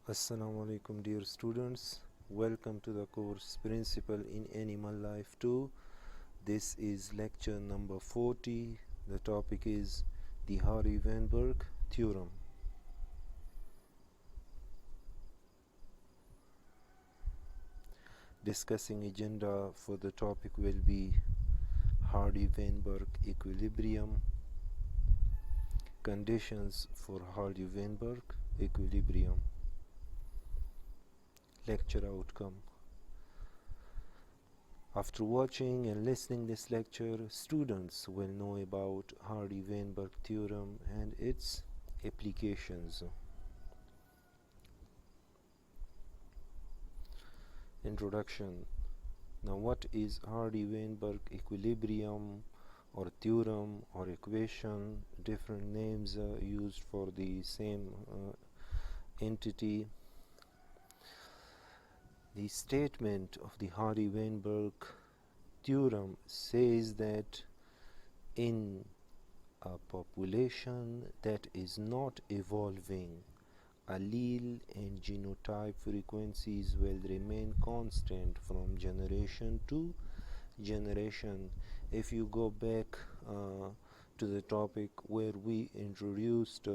Assalamu alaikum dear students, welcome to the course Principle in Animal Life 2. This is lecture number 40. The topic is the Hardy-Weinberg Theorem. Discussing agenda for the topic will be Hardy-Weinberg equilibrium, conditions for Hardy-Weinberg equilibrium. Lecture outcome. After watching and listening this lecture, students will know about Hardy-Weinberg theorem and its applications. Introduction. Now, what is Hardy-Weinberg equilibrium or theorem or equation? Different names used for the same entity. The statement of the Hardy-Weinberg theorem says that in a population that is not evolving, allele and genotype frequencies will remain constant from generation to generation. If you go back to the topic where we introduced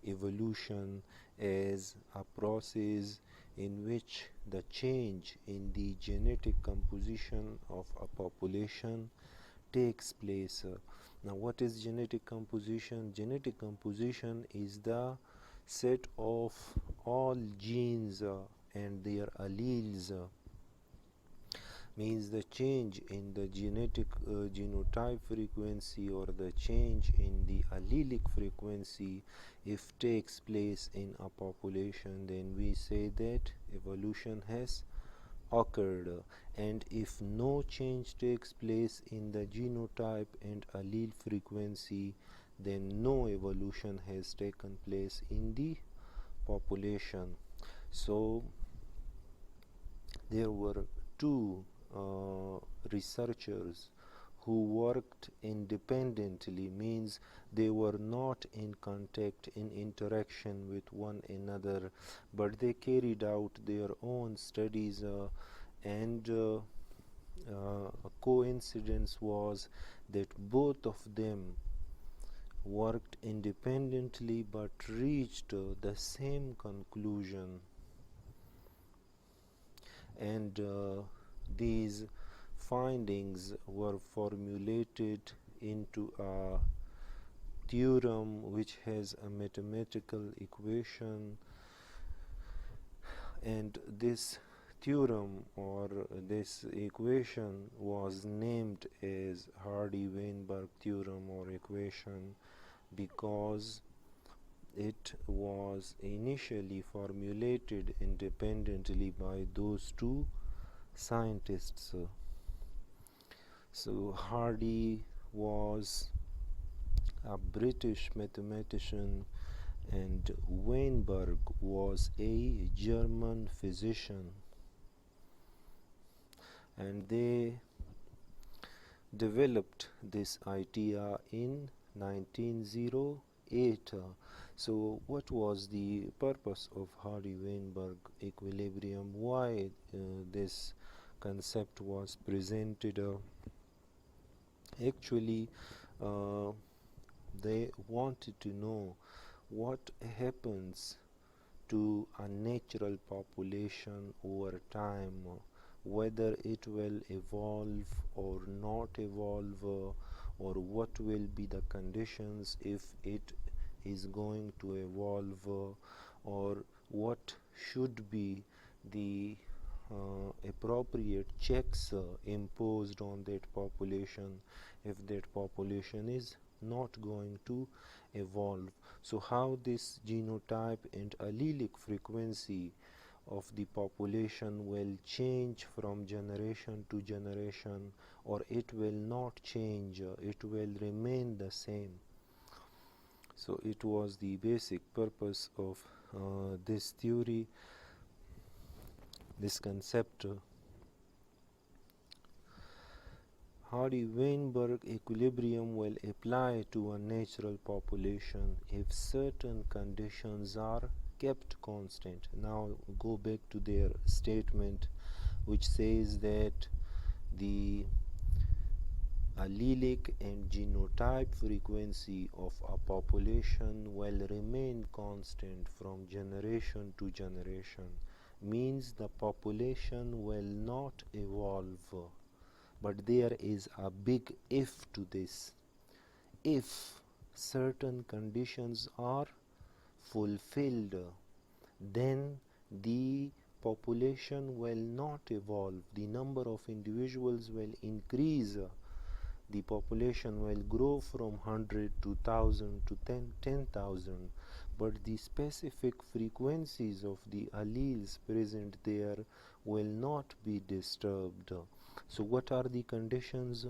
evolution as a process in which the change in the genetic composition of a population takes place. Now, what is genetic composition? Genetic composition is the set of all genes and their alleles. Means the change in the genetic genotype frequency or the change in the allelic frequency if takes place in a population, then we say that evolution has occurred. And if no change takes place in the genotype and allele frequency, then no evolution has taken place in the population. So there were two researchers who worked independently, means they were not in contact, in interaction with one another, but they carried out their own studies and a coincidence was that both of them worked independently but reached the same conclusion. And these findings were formulated into a theorem which has a mathematical equation, and this theorem or this equation was named as Hardy-Weinberg theorem or equation because it was initially formulated independently by those two scientists. So Hardy was a British mathematician and Weinberg was a German physician, and they developed this idea in 1908. So what was the purpose of Hardy-Weinberg equilibrium? Why this concept was presented? Actually, they wanted to know what happens to a natural population over time, whether it will evolve or not evolve, or what will be the conditions if it is going to evolve, or what should be the appropriate checks imposed on that population if that population is not going to evolve. So how this genotype and allelic frequency of the population will change from generation to generation, or it will not change, it will remain the same. So it was the basic purpose of this theory, this concept. Hardy-Weinberg equilibrium will apply to a natural population if certain conditions are kept constant. Now go back to their statement, which says that the allelic and genotype frequency of a population will remain constant from generation to generation, means the population will not evolve. But there is a big if to this. If certain conditions are fulfilled, then the population will not evolve. The number of individuals will increase. The population will grow from 100 to 1000 to 10,000, but the specific frequencies of the alleles present there will not be disturbed. So what are the conditions?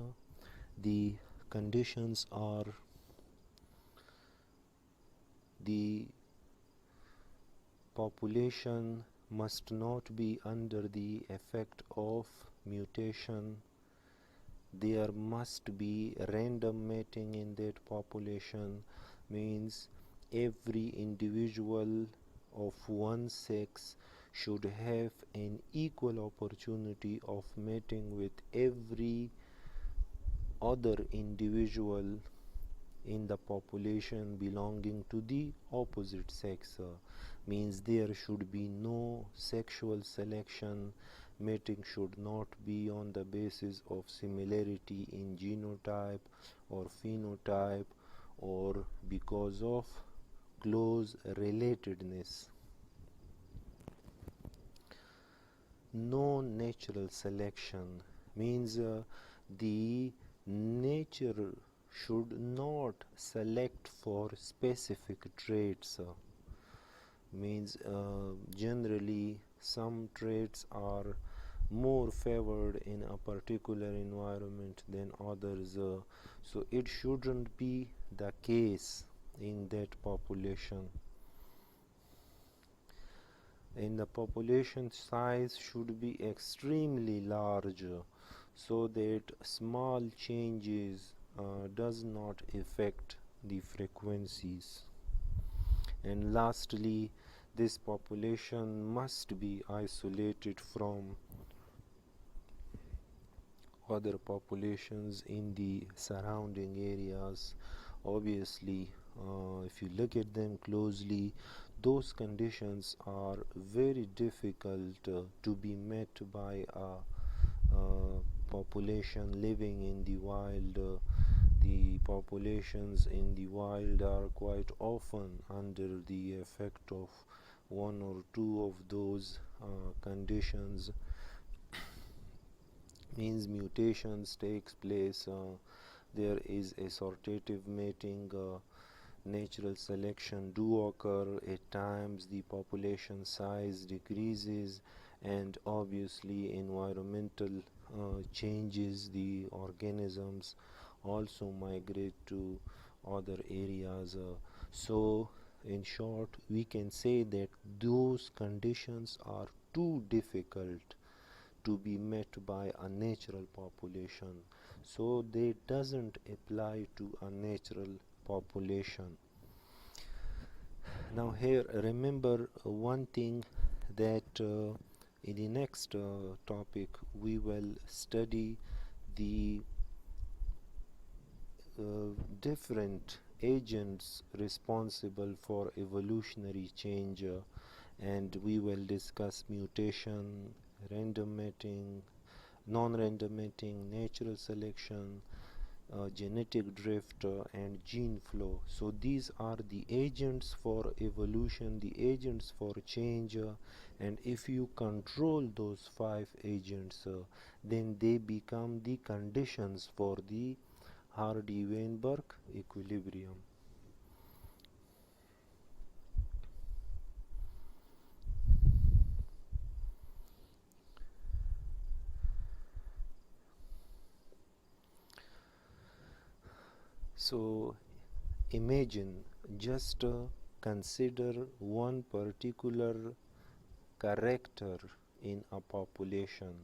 The conditions are the population must not be under the effect of mutation. There must be random mating in that population, means every individual of one sex should have an equal opportunity of mating with every other individual in the population belonging to the opposite sex. Means there should be no sexual selection. Mating should not be on the basis of similarity in genotype or phenotype or because of close relatedness. No natural selection, means the nature should not select for specific traits. Means generally some traits are more favored in a particular environment than others, so it shouldn't be the case in that population. And the population size should be extremely large so that small changes does not affect the frequencies. And lastly, this population must be isolated from other populations in the surrounding areas. Obviously, if you look at them closely, those conditions are very difficult to be met by a population living in the wild. The populations in the wild are quite often under the effect of one or two of those conditions. Means mutations takes place, there is assortative mating, natural selection do occur. At times the population size decreases, and obviously environmental changes, the organisms also migrate to other areas. So in short, we can say that those conditions are too difficult to be met by a natural population, so they doesn't apply to a natural population. Now here remember one thing, that in the next topic we will study the different agents responsible for evolutionary change, and we will discuss mutation, random mating, non-random mating, natural selection, genetic drift, and gene flow. So these are the agents for evolution, the agents for change, and if you control those 5 agents, then they become the conditions for the Hardy-Weinberg equilibrium. So imagine, just consider one particular character in a population,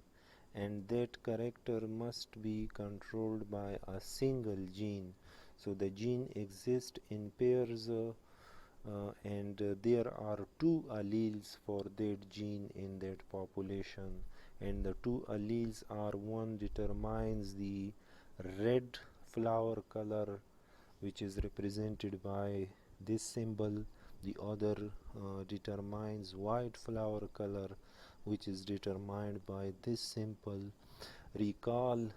and that character must be controlled by a single gene. So the gene exists in pairs and there are two alleles for that gene in that population, and the two alleles are, one determines the red flower color, which is represented by this symbol, the other determines white flower color, which is determined by this symbol. Recall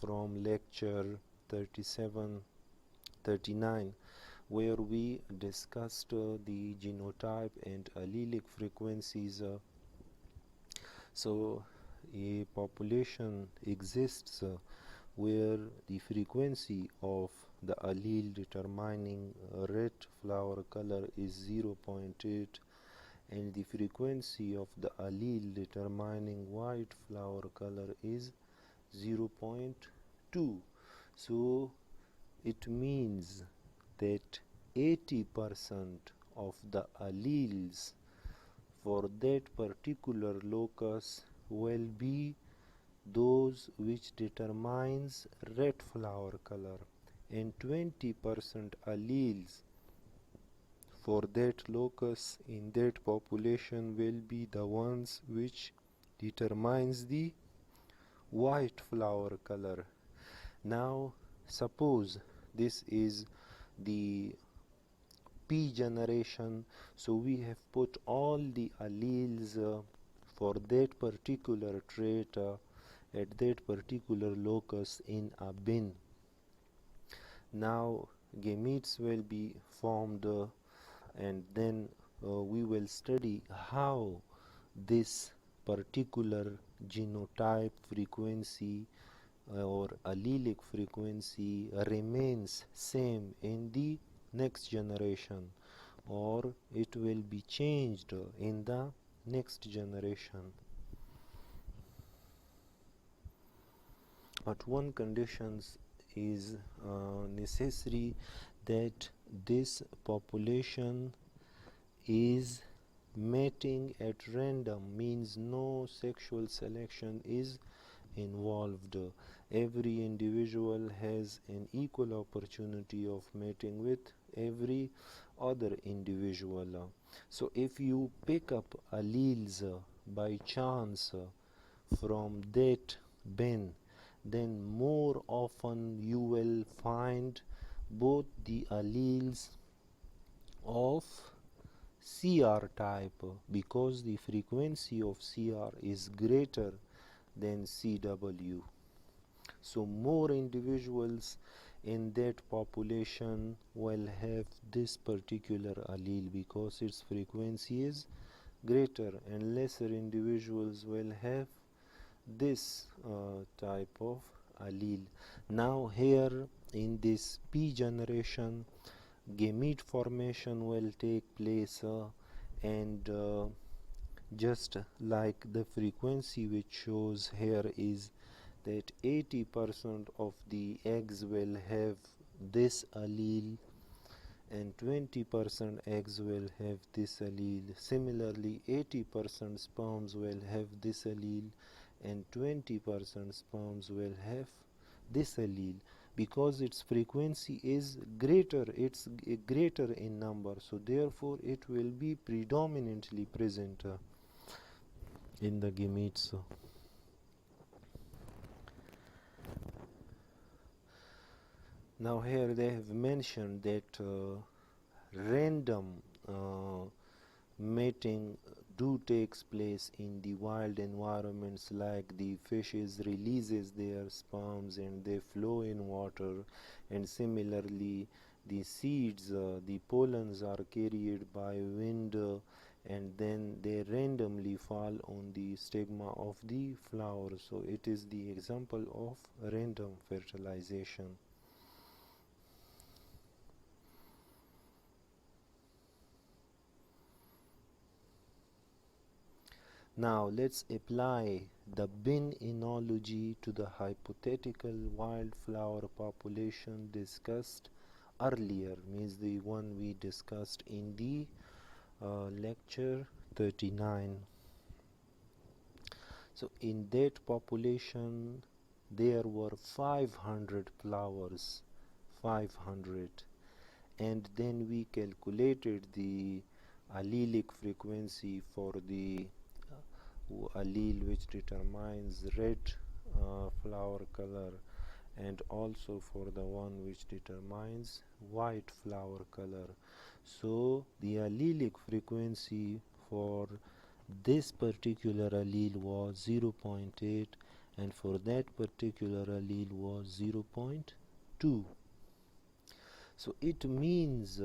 from lecture 39 where we discussed the genotype and allelic frequencies. So a population exists where the frequency of the allele determining red flower color is 0.8 and the frequency of the allele determining white flower color is 0.2. So it means that 80% of the alleles for that particular locus will be those which determines red flower color, and 20% alleles for that locus in that population will be the ones which determines the white flower color. Now suppose this is the P generation, so we have put all the alleles for that particular trait at that particular locus in a bin. Now gametes will be formed and then we will study how this particular genotype frequency or allelic frequency remains same in the next generation, or it will be changed in the next generation. But one condition is necessary, that this population is mating at random, means no sexual selection is involved. Every individual has an equal opportunity of mating with every other individual. So if you pick up alleles by chance from that bin, then more often you will find both the alleles of CR type, because the frequency of CR is greater than CW. So more individuals in that population will have this particular allele because its frequency is greater, and lesser individuals will have this type of allele. Now here in this P generation, gamete formation will take place and just like the frequency which shows here is that 80% of the eggs will have this allele and 20% eggs will have this allele. Similarly, 80% sperms will have this allele and 20% sperms will have this allele, because its frequency is greater, it's greater in number, so therefore it will be predominantly present in the gametes. Now here they have mentioned that random mating do takes place in the wild environments, like the fishes releases their sperms and they flow in water, and similarly the seeds, the pollens are carried by wind and then they randomly fall on the stigma of the flower. So it is the example of random fertilization. Now let's apply the bin enology to the hypothetical wildflower population discussed earlier, means the one we discussed in the lecture 39. So in that population there were 500 flowers, 500, and then we calculated the allelic frequency for the allele which determines red flower color, and also for the one which determines white flower color. So the allelic frequency for this particular allele was 0.8, and for that particular allele was 0.2. So it means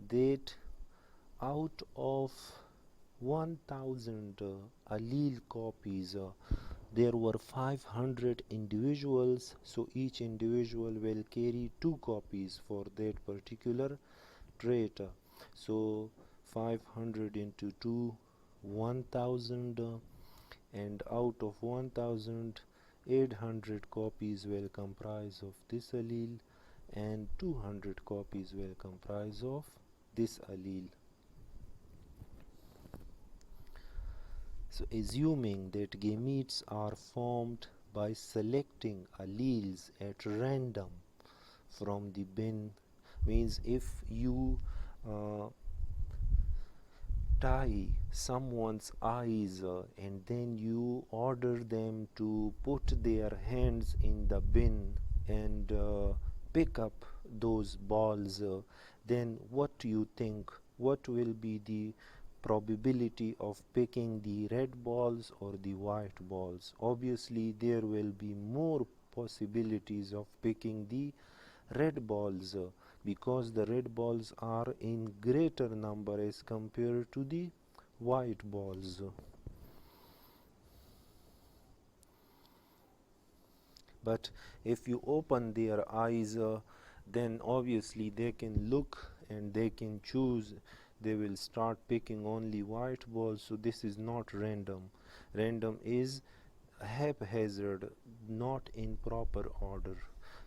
that out of 1000 allele copies, there were 500 individuals, so each individual will carry 2 copies for that particular trait. So 500 into 2, 1000, and out of 1000, 800 copies will comprise of this allele and 200 copies will comprise of this allele. So assuming that gametes are formed by selecting alleles at random from the bin, means if you tie someone's eyes and then you order them to put their hands in the bin and pick up those balls, then what do you think? What will be the probability of picking the red balls or the white balls? Obviously there will be more possibilities of picking the red balls because the red balls are in greater number as compared to the white balls. But if you open their eyes, then obviously they can look and they can choose. They will start picking only white balls, so this is not random. Random is haphazard, not in proper order.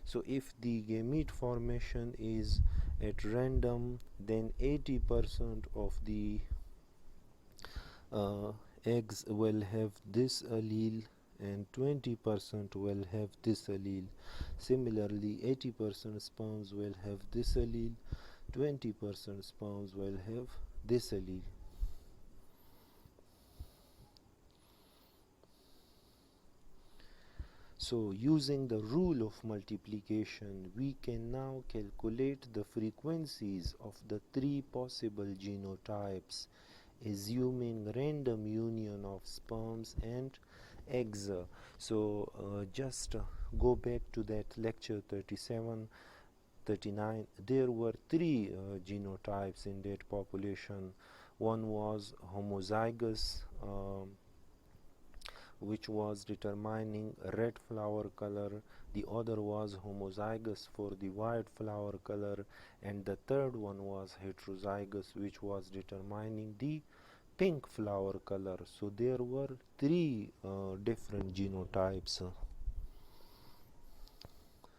So if the gamete formation is at random, then 80% of the eggs will have this allele and 20% will have this allele. Similarly, 80% sperms will have this allele, 20% sperms will have this allele. So using the rule of multiplication, we can now calculate the frequencies of the 3 possible genotypes, assuming random union of sperms and eggs. So just go back to that lecture 37, 39. There were 3 genotypes in that population. One was homozygous, which was determining red flower color. The other was homozygous for the white flower color, and the third one was heterozygous, which was determining the pink flower color. So there were 3 different genotypes.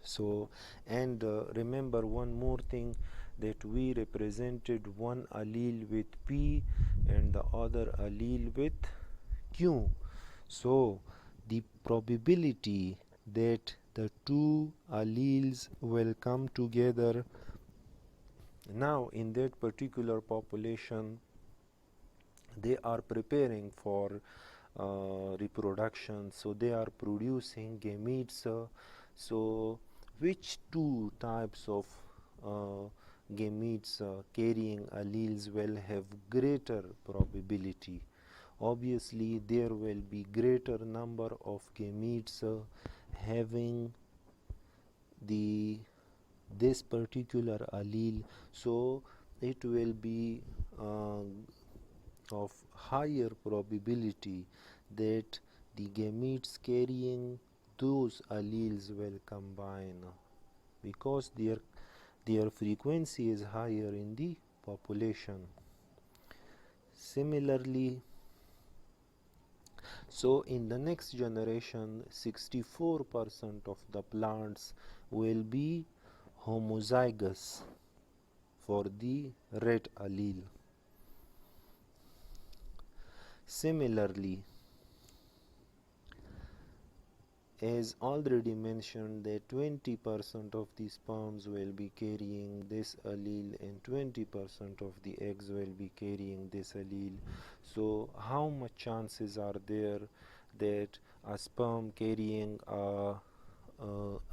So, and remember one more thing, that we represented one allele with P and the other allele with Q. So the probability that the 2 alleles will come together, now in that particular population they are preparing for reproduction, so they are producing gametes. So which 2 types of gametes carrying alleles will have greater probability? Obviously there will be greater number of gametes having this particular allele, so it will be of higher probability that the gametes carrying those alleles will combine, because their frequency is higher in the population. Similarly, so in the next generation, 64% of the plants will be homozygous for the red allele. Similarly, as already mentioned, that 20% of the sperms will be carrying this allele and 20% of the eggs will be carrying this allele. So how much chances are there that a sperm carrying a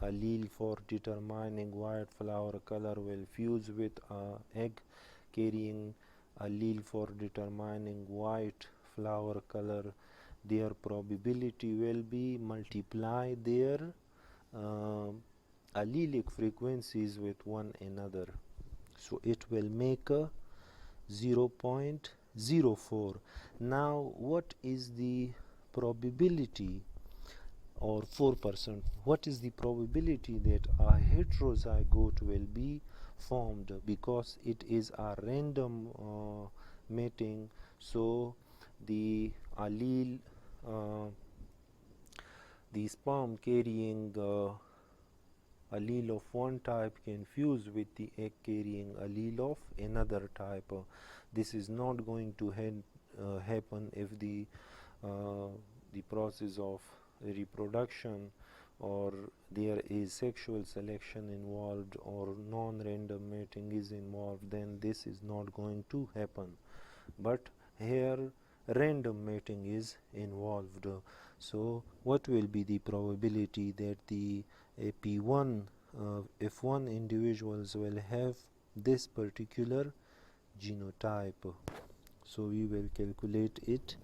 allele for determining white flower color will fuse with a egg carrying allele for determining white flower color? Their probability will be multiply their uh, allelic frequencies with one another, so it will make a 0.04. Now what is the probability, or 4%, what is the probability that a heterozygote will be formed? Because it is a random mating, so the allele, uh, the sperm carrying allele of one type can fuse with the egg carrying allele of another type. This is not going to happen if the process of reproduction, or there is sexual selection involved, or non-random mating is involved. Then this is not going to happen. But here random mating is involved. So what will be the probability that the P1 F1 individuals will have this particular genotype? So we will calculate it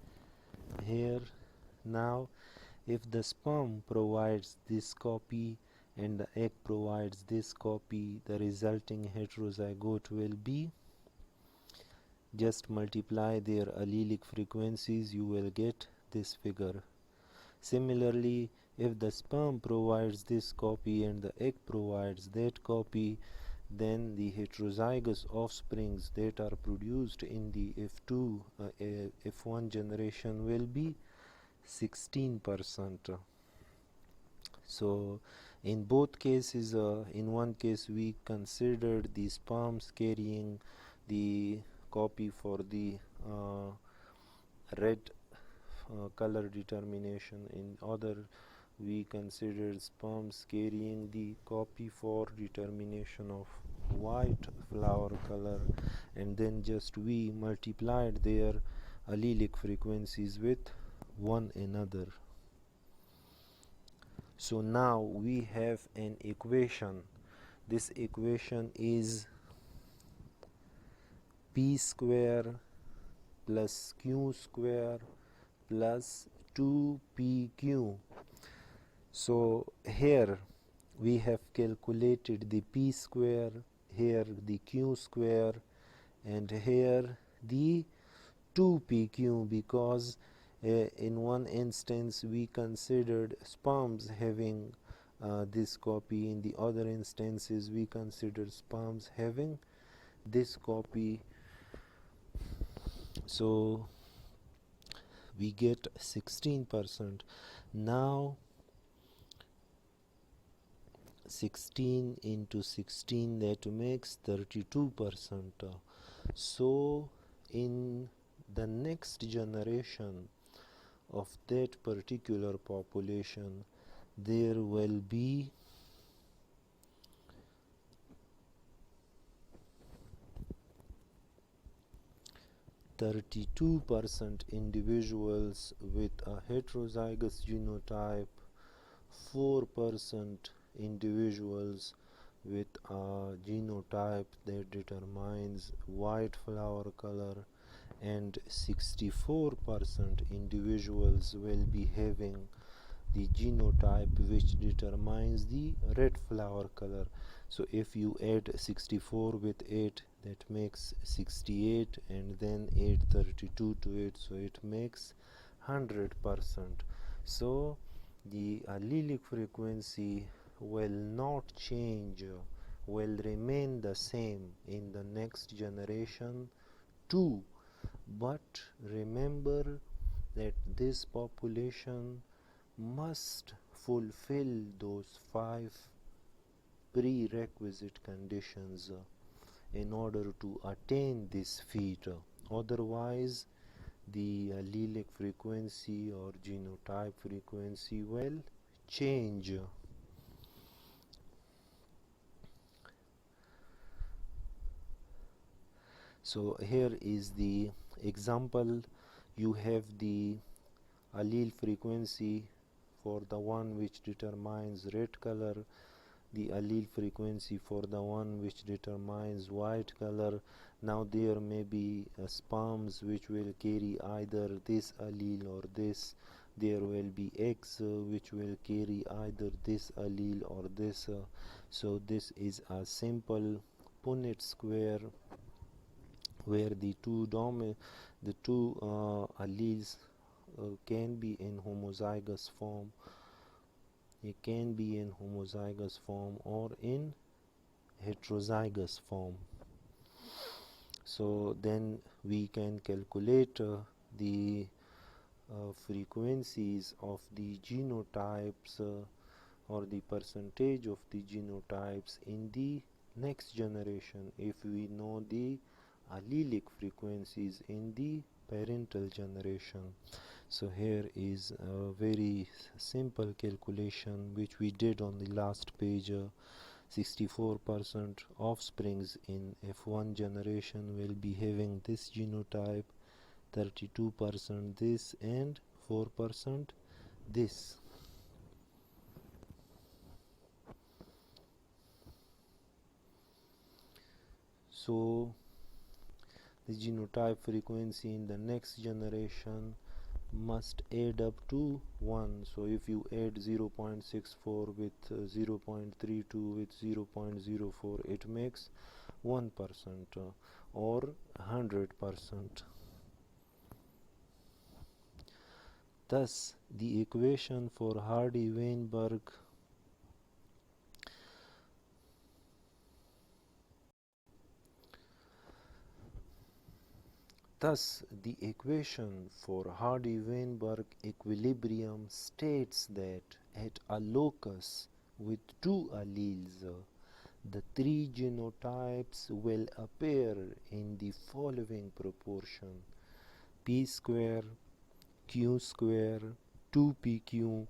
here. Now if the sperm provides this copy and the egg provides this copy, the resulting heterozygote will be, just multiply their allelic frequencies, you will get this figure. Similarly, if the sperm provides this copy and the egg provides that copy, then the heterozygous offsprings that are produced in the F2 F1 generation will be 16%. So in both cases, in one case we considered the sperms carrying the copy for the red color determination. In other, we considered sperms carrying the copy for determination of white flower color, and then just we multiplied their allelic frequencies with one another. So now we have an equation. This equation is p square plus q square plus 2pq. So here we have calculated the p square, here the q square, and here the 2pq, because in one instance we considered sperms having this copy, in the other instances we considered sperms having this copy. So we get 16%. Now 16 into 16, that makes 32%. So in the next generation of that particular population, there will be 32% individuals with a heterozygous genotype, 4% individuals with a genotype that determines white flower color, and 64% individuals will be having the genotype which determines the red flower color. So if you add 64 with 8, that makes 68, and then add 32 to it, so it makes 100%. So the allelic frequency will not change, will remain the same in the next generation too. But remember that this population must fulfill those 5 prerequisite conditions in order to attain this feat. Otherwise, the allelic frequency or genotype frequency will change. So here is the example. You have the allele frequency for the one which determines red color, the allele frequency for the one which determines white color. Now there may be sperms which will carry either this allele or this. There will be eggs which will carry either this allele or this. So this is a simple Punnett square where the two alleles can be in homozygous form. It can be in homozygous form or in heterozygous form. So then we can calculate the frequencies of the genotypes or the percentage of the genotypes in the next generation if we know the allelic frequencies in the parental generation. So here is a very simple calculation which we did on the last page. 64% offsprings in F1 generation will be having this genotype, 32% this, and 4% this. So the genotype frequency in the next generation must add up to 1. So if you add 0.64 with 0.32 with 0.04, it makes 1% or 100%. Thus the equation for Hardy-Weinberg Hardy-Weinberg equilibrium states that at a locus with two alleles, the three genotypes will appear in the following proportion: p square, q square, 2pq,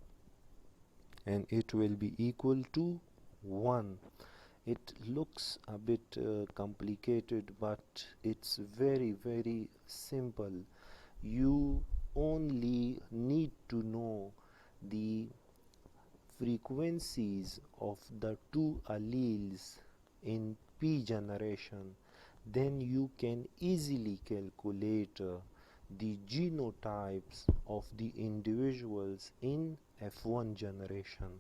and it will be equal to 1. It looks a bit complicated, but it's very simple. You only need to know the frequencies of the two alleles in P generation, then you can easily calculate the genotypes of the individuals in F1 generation.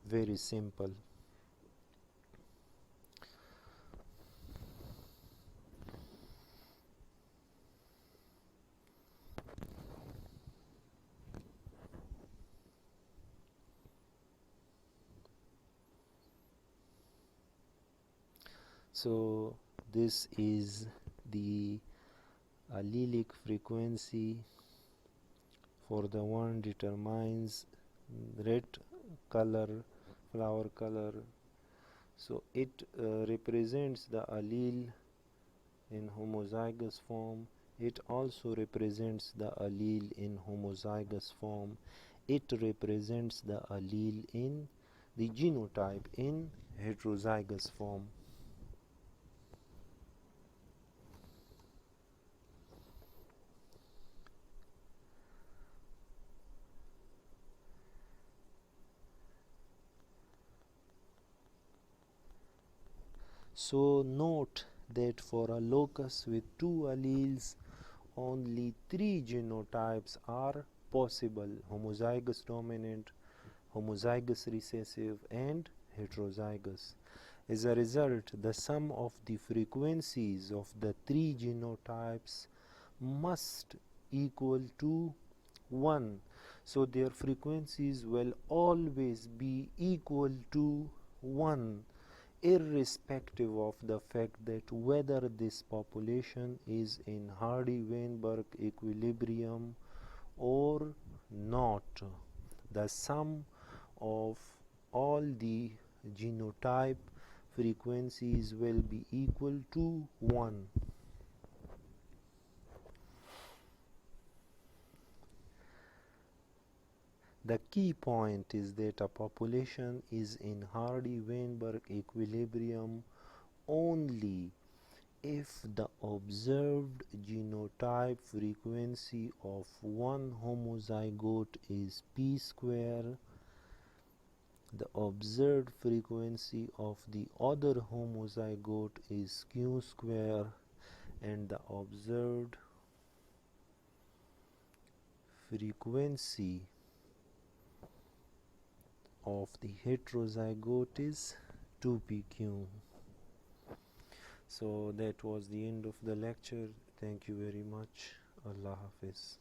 Very simple. So this is the allelic frequency for the one determines red color, flower color. So it represents the allele in homozygous form. It also represents the allele in homozygous form. It represents the allele in the genotype in heterozygous form. So note that for a locus with two alleles, only three genotypes are possible: homozygous dominant, homozygous recessive, and heterozygous. As a result, the sum of the frequencies of the three genotypes must equal to 1. So their frequencies will always be equal to 1, irrespective of the fact that whether this population is in Hardy-Weinberg equilibrium or not. The sum of all the genotype frequencies will be equal to 1. The key point is that a population is in Hardy-Weinberg equilibrium only if the observed genotype frequency of one homozygote is p square, the observed frequency of the other homozygote is q square, and the observed frequency of the heterozygote is 2pq. So that was the end of the lecture. Thank you very much. Allah Hafiz.